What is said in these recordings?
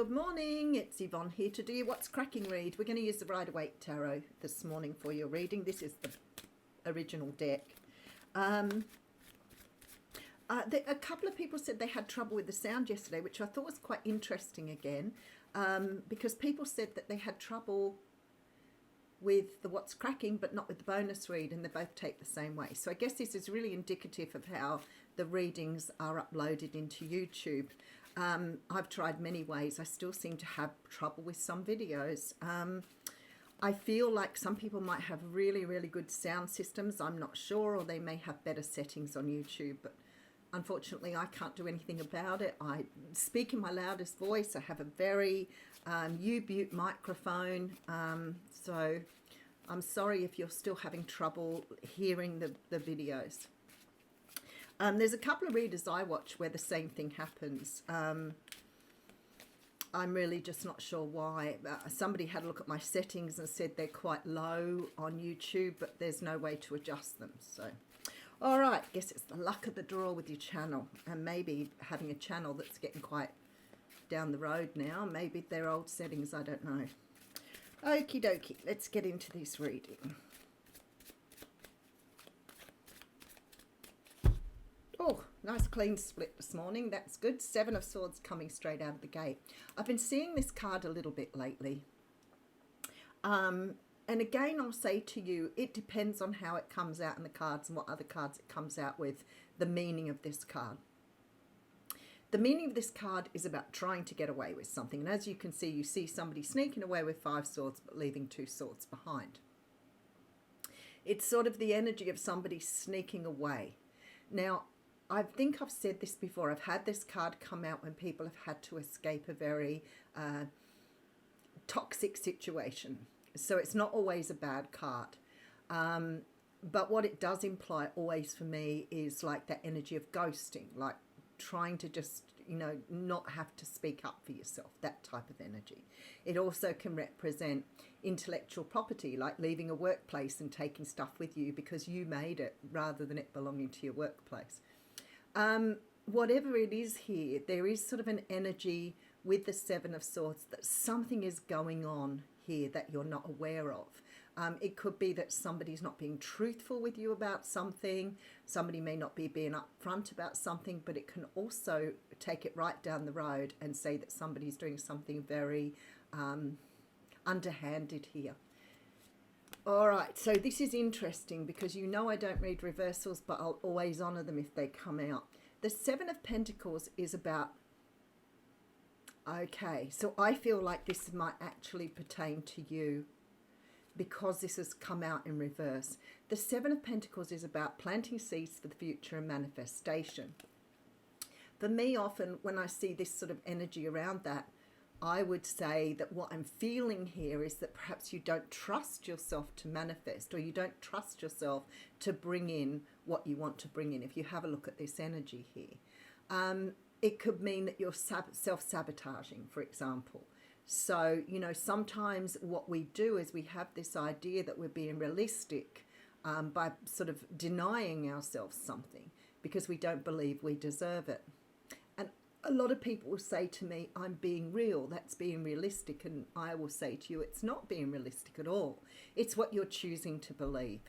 Good morning, it's Yvonne here to do your What's Cracking read. We're going to use the Rider-Waite Tarot this morning for your reading. This is the original deck. A couple of people said they had trouble with the sound yesterday, which I thought was quite interesting again, because people said that they had trouble with the What's Cracking but not with the bonus read, and they both take the same way. So I guess this is really indicative of how the readings are uploaded into YouTube. I've tried many ways. I still seem to have trouble with some videos. I feel like some people might have really, really good sound systems. I'm not sure, or they may have better settings on YouTube, but unfortunately I can't do anything about it. I speak in my loudest voice. I have a very U-Butte microphone, so I'm sorry if you're still having trouble hearing the videos. There's a couple of readers I watch where the same thing happens. I'm really just not sure why. Somebody had a look at my settings and said they're quite low on YouTube, but there's no way to adjust them. So, all right, guess it's the luck of the draw with your channel, and maybe having a channel that's getting quite down the road now. Maybe they're old settings, I don't know. Okie dokie, let's get into this reading. Oh, nice clean split this morning. That's good. Seven of Swords coming straight out of the gate. I've been seeing this card a little bit lately. And again, I'll say to you, it depends on how it comes out in the cards and what other cards it comes out with, the meaning of this card. The meaning of this card is about trying to get away with something. And as you can see, you see somebody sneaking away with 5 swords, but leaving 2 swords behind. It's sort of the energy of somebody sneaking away. Now, I think I've said this before. I've had this card come out when people have had to escape a very toxic situation. So it's not always a bad card. But what it does imply always for me is like that energy of ghosting, like trying to just, you know, not have to speak up for yourself, that type of energy. It also can represent intellectual property, like leaving a workplace and taking stuff with you because you made it rather than it belonging to your workplace. Whatever it is here, there is sort of an energy with the Seven of Swords that something is going on here that you're not aware of. It could be that somebody's not being truthful with you about something. Somebody may not be being upfront about something, but it can also take it right down the road and say that somebody's doing something very underhanded here. All right, so this is interesting because you know I don't read reversals, but I'll always honor them if they come out. The Seven of Pentacles is about, okay, so I feel like this might actually pertain to you because this has come out in reverse. The Seven of Pentacles is about planting seeds for the future and manifestation. For me, often when I see this sort of energy around that, I would say that what I'm feeling here is that perhaps you don't trust yourself to manifest, or you don't trust yourself to bring in what you want to bring in. If you have a look at this energy here, it could mean that you're self-sabotaging, for example. So, you know, sometimes what we do is we have this idea that we're being realistic by sort of denying ourselves something because we don't believe we deserve it. A lot of people will say to me, I'm being real, that's being realistic. And I will say to you, it's not being realistic at all. It's what you're choosing to believe.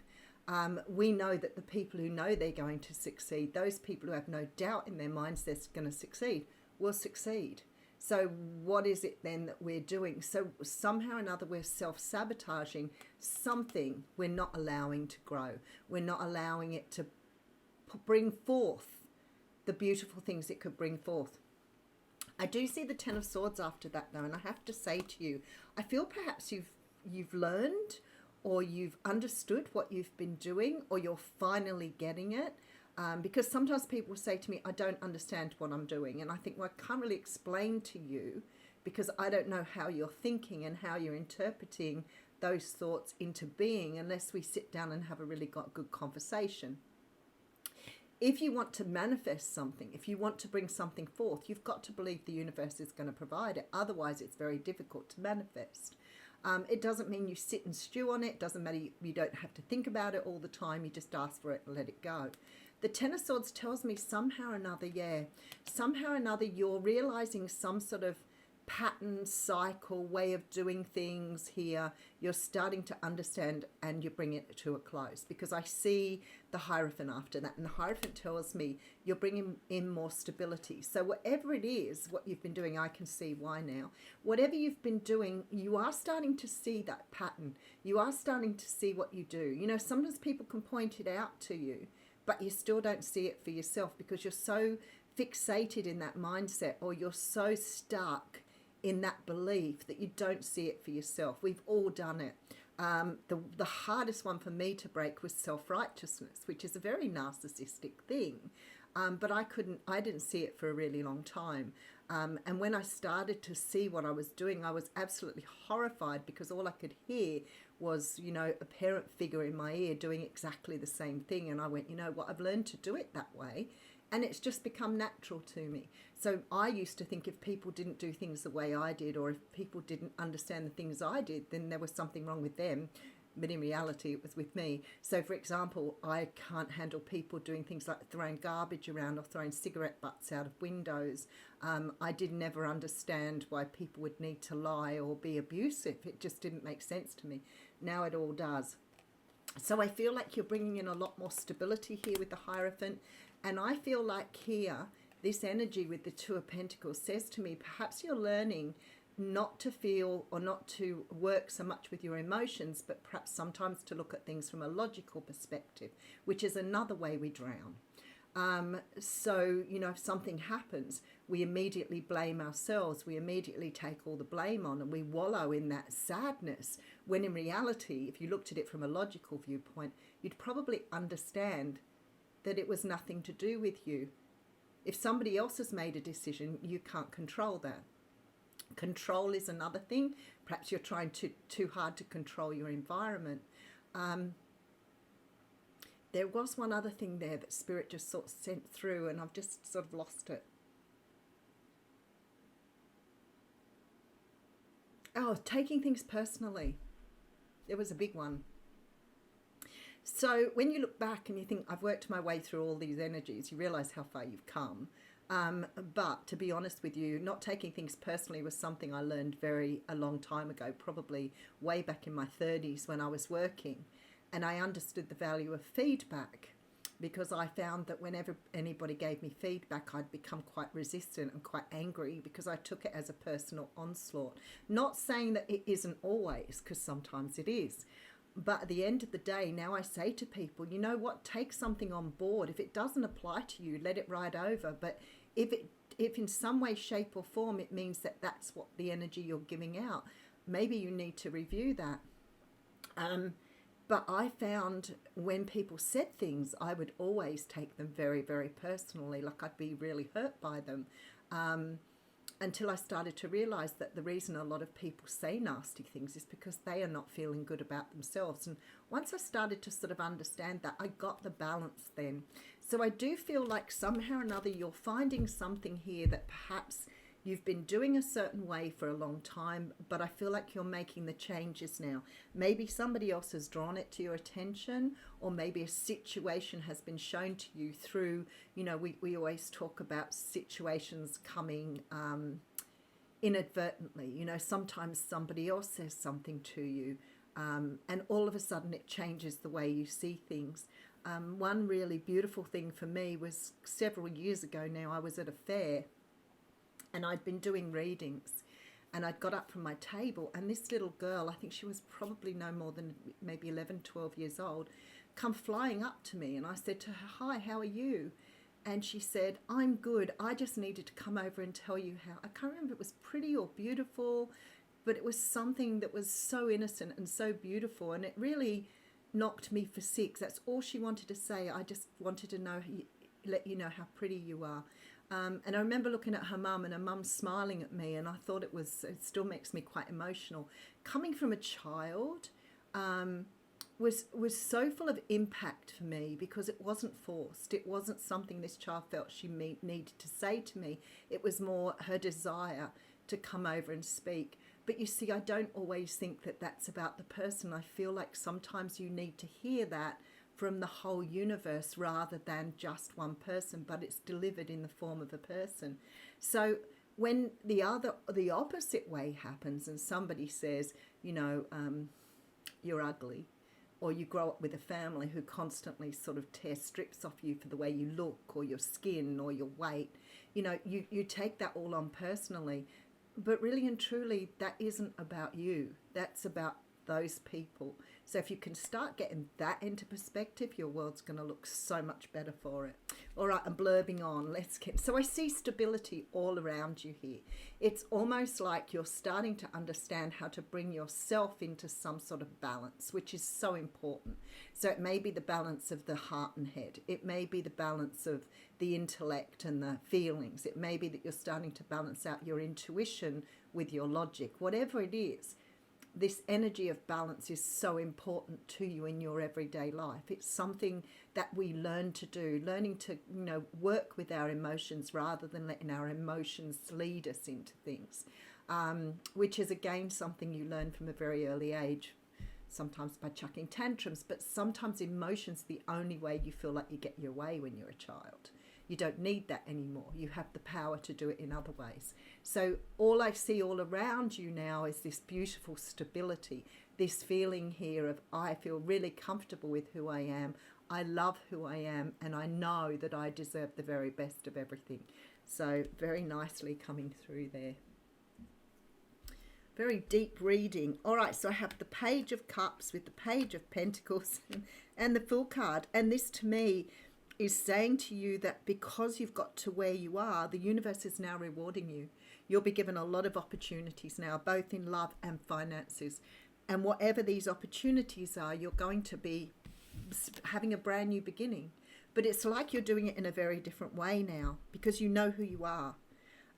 We know that the people who know they're going to succeed, those people who have no doubt in their minds they're going to succeed, will succeed. So what is it then that we're doing? So somehow or another we're self-sabotaging something we're not allowing to grow. We're not allowing it to bring forth the beautiful things it could bring forth. I do see the Ten of Swords after that though, and I have to say to you, I feel perhaps you've learned or you've understood what you've been doing, or you're finally getting it. Because sometimes people say to me, I don't understand what I'm doing. And I think, well, I can't really explain to you because I don't know how you're thinking and how you're interpreting those thoughts into being unless we sit down and have a really good conversation. If you want to manifest something, if you want to bring something forth, you've got to believe the universe is going to provide it. Otherwise, it's very difficult to manifest. It doesn't mean you sit and stew on it. It doesn't matter. You don't have to think about it all the time. You just ask for it and let it go. The Ten of Swords tells me somehow or another, somehow or another you're realizing some sort of pattern, cycle, way of doing things here, you're starting to understand, and you're bringing it to a close, because I see the Hierophant after that, and the Hierophant tells me you're bringing in more stability. So whatever it is, what you've been doing, I can see why now. Whatever you've been doing, you are starting to see that pattern. You are starting to see what you do. You know, sometimes people can point it out to you, but you still don't see it for yourself because you're so fixated in that mindset, or you're so stuck in that belief that you don't see it for yourself. We've all done it. The hardest one for me to break was self-righteousness, which is a very narcissistic thing. But I didn't see it for a really long time. And when I started to see what I was doing, I was absolutely horrified, because all I could hear was, you know, a parent figure in my ear doing exactly the same thing. And I went, you know what, I've learned to do it that way. And it's just become natural to me. So I used to think if people didn't do things the way I did, or if people didn't understand the things I did, then there was something wrong with them. But in reality, it was with me. So, for example, I can't handle people doing things like throwing garbage around or throwing cigarette butts out of windows. I did never understand why people would need to lie or be abusive. It just didn't make sense to me. Now it all does. So I feel like you're bringing in a lot more stability here with the Hierophant. And I feel like here, this energy with the Two of Pentacles says to me, perhaps you're learning not to feel or not to work so much with your emotions, but perhaps sometimes to look at things from a logical perspective, which is another way we drown. So, you know, if something happens, we immediately blame ourselves. We immediately take all the blame on, and we wallow in that sadness, when in reality, if you looked at it from a logical viewpoint, you'd probably understand that it was nothing to do with you. If somebody else has made a decision, you can't control that. Control is another thing. Perhaps you're trying too hard to control your environment. There was one other thing there that Spirit just sort of sent through, and I've just sort of lost it. Oh, taking things personally. It was a big one. So when you look back and you think, I've worked my way through all these energies, you realise how far you've come. But to be honest with you, not taking things personally was something I learned a long time ago, probably way back in my 30s when I was working. And I understood the value of feedback, because I found that whenever anybody gave me feedback, I'd become quite resistant and quite angry, because I took it as a personal onslaught. Not saying that it isn't always, because sometimes it is. But at the end of the day, now I say to people, you know what, take something on board. If it doesn't apply to you, let it ride over. But if in some way, shape or form, it means that that's what the energy you're giving out, maybe you need to review that. But I found when people said things, I would always take them very, very personally, like I'd be really hurt by them. Until I started to realise that the reason a lot of people say nasty things is because they are not feeling good about themselves. And once I started to sort of understand that, I got the balance then. So I do feel like somehow or another you're finding something here that perhaps you've been doing a certain way for a long time, but I feel like you're making the changes now. Maybe somebody else has drawn it to your attention, or maybe a situation has been shown to you through, you know, we always talk about situations coming inadvertently. You know, sometimes somebody else says something to you, and all of a sudden it changes the way you see things. One really beautiful thing for me was several years ago now, I was at a fair, and I'd been doing readings, and I'd got up from my table, and this little girl, I think she was probably no more than maybe 11, 12 years old, come flying up to me, and I said to her, "Hi, how are you?" And she said, "I'm good. I just needed to come over and tell you how," I can't remember if it was pretty or beautiful, but it was something that was so innocent and so beautiful, and it really knocked me for six. That's all she wanted to say. I just wanted to let you know how pretty you are. And I remember looking at her mum, and her mum smiling at me, and I thought it still makes me quite emotional. Coming from a child was so full of impact for me, because it wasn't forced. It wasn't something this child felt she needed to say to me. It was more her desire to come over and speak. But you see, I don't always think that that's about the person. I feel like sometimes you need to hear that from the whole universe rather than just one person, but it's delivered in the form of a person. So when the opposite way happens and somebody says, you're ugly, or you grow up with a family who constantly sort of tear strips off you for the way you look or your skin or your weight, you take that all on personally. But really and truly, that isn't about you. That's about those people. So if you can start getting that into perspective, your world's going to look so much better for it. All right, I'm blurbing on. So I see stability all around you here. It's almost like you're starting to understand how to bring yourself into some sort of balance, which is so important. So it may be the balance of the heart and head. It may be the balance of the intellect and the feelings. It may be that you're starting to balance out your intuition with your logic. Whatever it is, this energy of balance is so important to you in your everyday life. It's something that we learn to do, learning to, work with our emotions rather than letting our emotions lead us into things, which is, again, something you learn from a very early age, sometimes by chucking tantrums, but sometimes emotions are the only way you feel like you get your way when you're a child. You don't need that anymore. You have the power to do it in other ways. So all I see all around you now is this beautiful stability, this feeling here of I feel really comfortable with who I am. I love who I am, and I know that I deserve the very best of everything. So very nicely coming through there. Very deep reading. All right, so I have the Page of Cups with the Page of Pentacles and the Fool card. And this to me is saying to you that because you've got to where you are, the universe is now rewarding you. You'll be given a lot of opportunities now, both in love and finances. And whatever these opportunities are, you're going to be having a brand new beginning. But it's like you're doing it in a very different way now because you know who you are.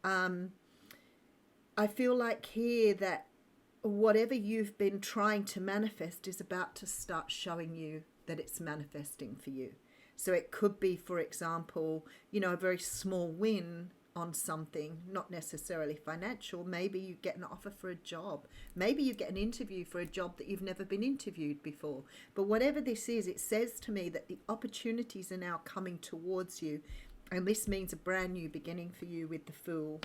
I feel like here that whatever you've been trying to manifest is about to start showing you that it's manifesting for you. So it could be, for example, a very small win on something, not necessarily financial. Maybe you get an offer for a job. Maybe you get an interview for a job that you've never been interviewed before. But whatever this is, it says to me that the opportunities are now coming towards you. And this means a brand new beginning for you with the Fool.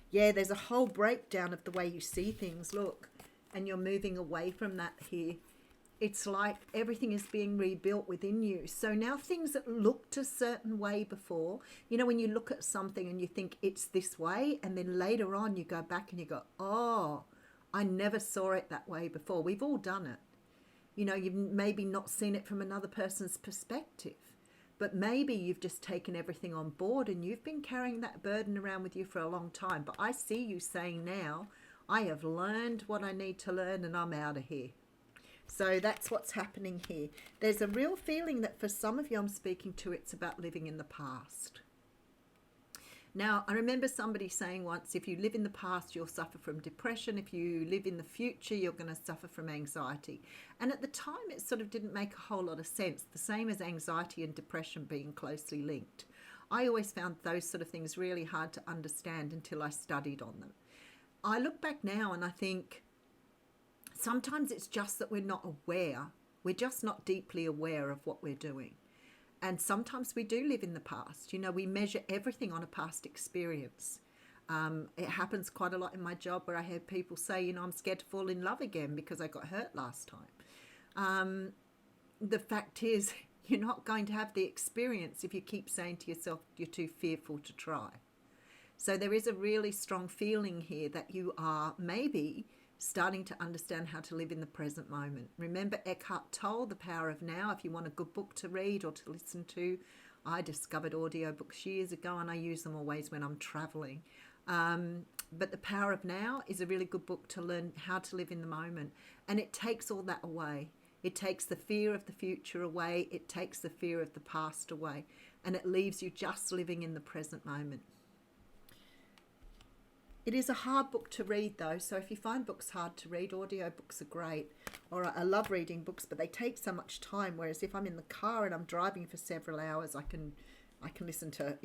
Yeah, there's a whole breakdown of the way you see things. Look, and you're moving away from that here. It's like everything is being rebuilt within you. So now things that looked a certain way before, when you look at something and you think it's this way, and then later on you go back and you go, oh, I never saw it that way before. We've all done it. You've maybe not seen it from another person's perspective, but maybe you've just taken everything on board and you've been carrying that burden around with you for a long time. But I see you saying now, I have learned what I need to learn and I'm out of here. So that's what's happening here. There's a real feeling that for some of you I'm speaking to, it's about living in the past. Now, I remember somebody saying once, if you live in the past, you'll suffer from depression. If you live in the future, you're going to suffer from anxiety. And at the time, it sort of didn't make a whole lot of sense, the same as anxiety and depression being closely linked. I always found those sort of things really hard to understand until I studied on them. I look back now and I think, sometimes it's just that we're not aware. We're just not deeply aware of what we're doing. And sometimes we do live in the past. We measure everything on a past experience. It happens quite a lot in my job where I hear people say, I'm scared to fall in love again because I got hurt last time. The fact is, you're not going to have the experience if you keep saying to yourself, you're too fearful to try. So there is a really strong feeling here that you are maybe starting to understand how to live in the present moment. Remember Eckhart Tolle, The Power of Now. If you want a good book to read or to listen to, I discovered audiobooks years ago and I use them always when I'm traveling. But The Power of Now is a really good book to learn how to live in the moment. And it takes all that away. It takes the fear of the future away. It takes the fear of the past away. And it leaves you just living in the present moment. It is a hard book to read though, so if you find books hard to read, audiobooks are great. All right, I love reading books, but they take so much time, whereas if I'm in the car and I'm driving for several hours, I can listen to,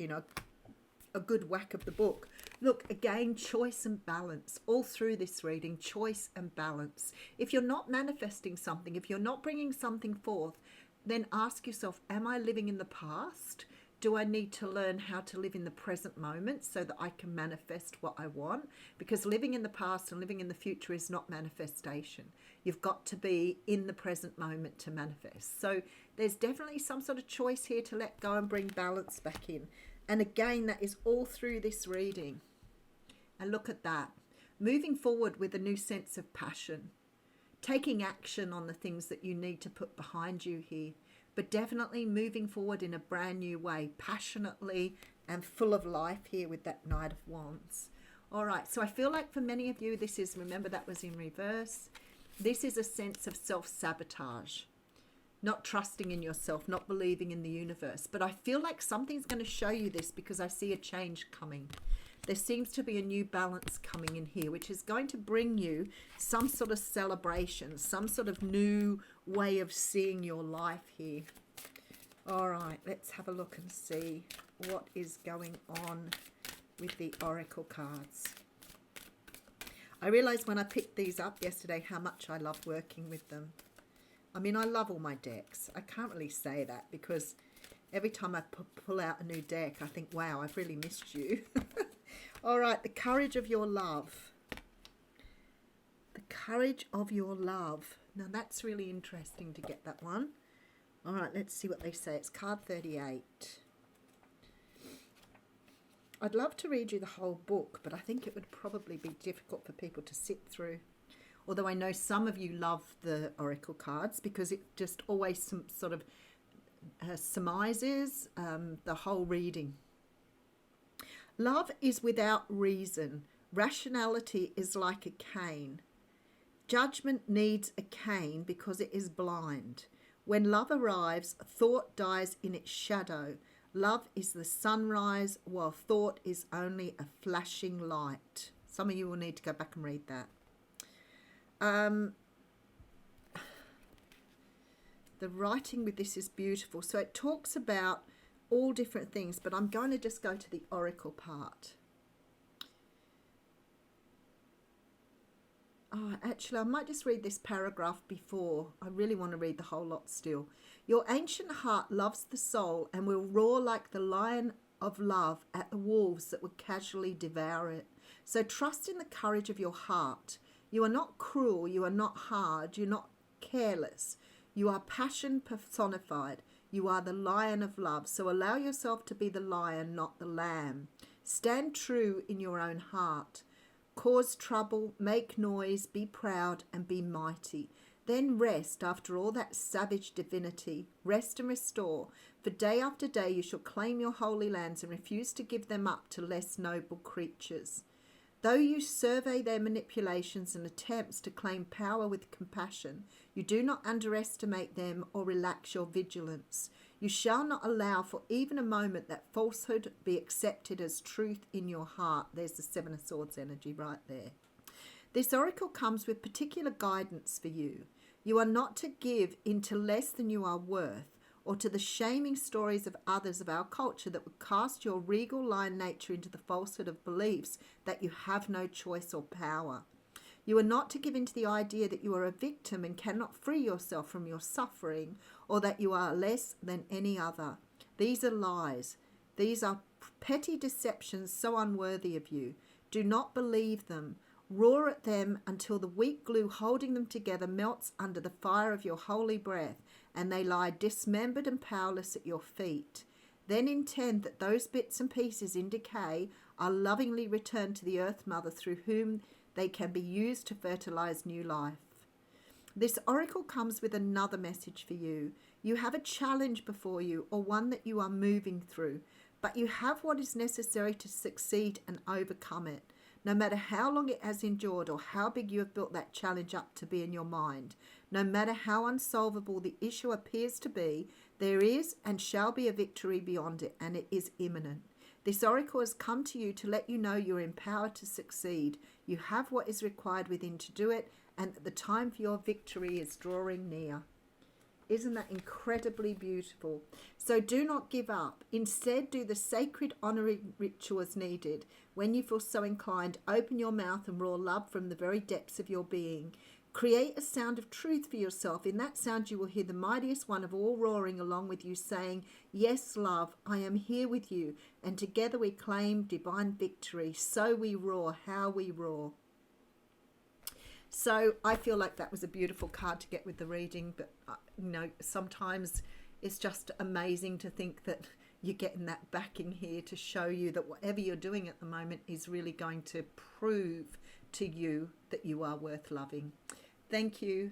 a good whack of the book. Look, again, choice and balance. All through this reading, choice and balance. If you're not manifesting something, if you're not bringing something forth, then ask yourself, am I living in the past? Do I need to learn how to live in the present moment so that I can manifest what I want? Because living in the past and living in the future is not manifestation. You've got to be in the present moment to manifest. So there's definitely some sort of choice here to let go and bring balance back in. And again, that is all through this reading. And look at that. Moving forward with a new sense of passion. Taking action on the things that you need to put behind you here. But definitely moving forward in a brand new way, passionately and full of life here with that Knight of Wands. All right, so I feel like for many of you, this is, remember that was in reverse. This is a sense of self-sabotage, not trusting in yourself, not believing in the universe. But I feel like something's going to show you this because I see a change coming. There seems to be a new balance coming in here, which is going to bring you some sort of celebration, some sort of new way of seeing your life here. All right, let's have a look and see what is going on with the Oracle cards. I realized when I picked these up yesterday how much I love working with them. I mean, I love all my decks. I can't really say that because every time I pull out a new deck, I think, wow, I've really missed you. All right, the courage of your love. The courage of your love. Now, that's really interesting to get that one. All right, let's see what they say. It's card 38. I'd love to read you the whole book, but I think it would probably be difficult for people to sit through. Although I know some of you love the Oracle cards because it just always some sort of surmises the whole reading. Love is without reason. Rationality is like a cane. Judgment needs a cane because it is blind. When love arrives, thought dies in its shadow. Love is the sunrise, while thought is only a flashing light. Some of you will need to go back and read that. The writing with this is beautiful. So it talks about all different things, but I'm going to just go to the Oracle part. Oh, actually, I might just read this paragraph before. I really want to read the whole lot still. Your ancient heart loves the soul and will roar like the lion of love at the wolves that would casually devour it. So trust in the courage of your heart. You are not cruel. You are not hard. You're not careless. You are passion personified. You are the lion of love. So allow yourself to be the lion, not the lamb. Stand true in your own heart. Cause trouble, make noise, be proud, and be mighty. Then rest after all that savage divinity. Rest and restore. For day after day you shall claim your holy lands and refuse to give them up to less noble creatures. Though you survey their manipulations and attempts to claim power with compassion, you do not underestimate them or relax your vigilance. You shall not allow for even a moment that falsehood be accepted as truth in your heart. There's the Seven of Swords energy right there. This oracle comes with particular guidance for you. You are not to give into less than you are worth, or to the shaming stories of others of our culture that would cast your regal lion nature into the falsehood of beliefs that you have no choice or power. You are not to give in to the idea that you are a victim and cannot free yourself from your suffering, or that you are less than any other. These are lies. These are petty deceptions so unworthy of you. Do not believe them. Roar at them until the weak glue holding them together melts under the fire of your holy breath, and they lie dismembered and powerless at your feet. Then intend that those bits and pieces in decay are lovingly returned to the Earth Mother, through whom they can be used to fertilize new life. This oracle comes with another message for you. You have a challenge before you, or one that you are moving through, but you have what is necessary to succeed and overcome it. No matter how long it has endured or how big you have built that challenge up to be in your mind, no matter how unsolvable the issue appears to be, there is and shall be a victory beyond it, and it is imminent. This oracle has come to you to let you know you're empowered to succeed. You have what is required within to do it, and that the time for your victory is drawing near. Isn't that incredibly beautiful? So do not give up. Instead, do the sacred honoring rituals needed. When you feel so inclined, open your mouth and roar love from the very depths of your being. Create a sound of truth for yourself. In that sound, you will hear the mightiest one of all roaring along with you, saying, yes, love, I am here with you. And together we claim divine victory. So we roar, how we roar. So I feel like that was a beautiful card to get with the reading. But, sometimes it's just amazing to think that you're getting that backing here to show you that whatever you're doing at the moment is really going to prove to you that you are worth loving. Thank you.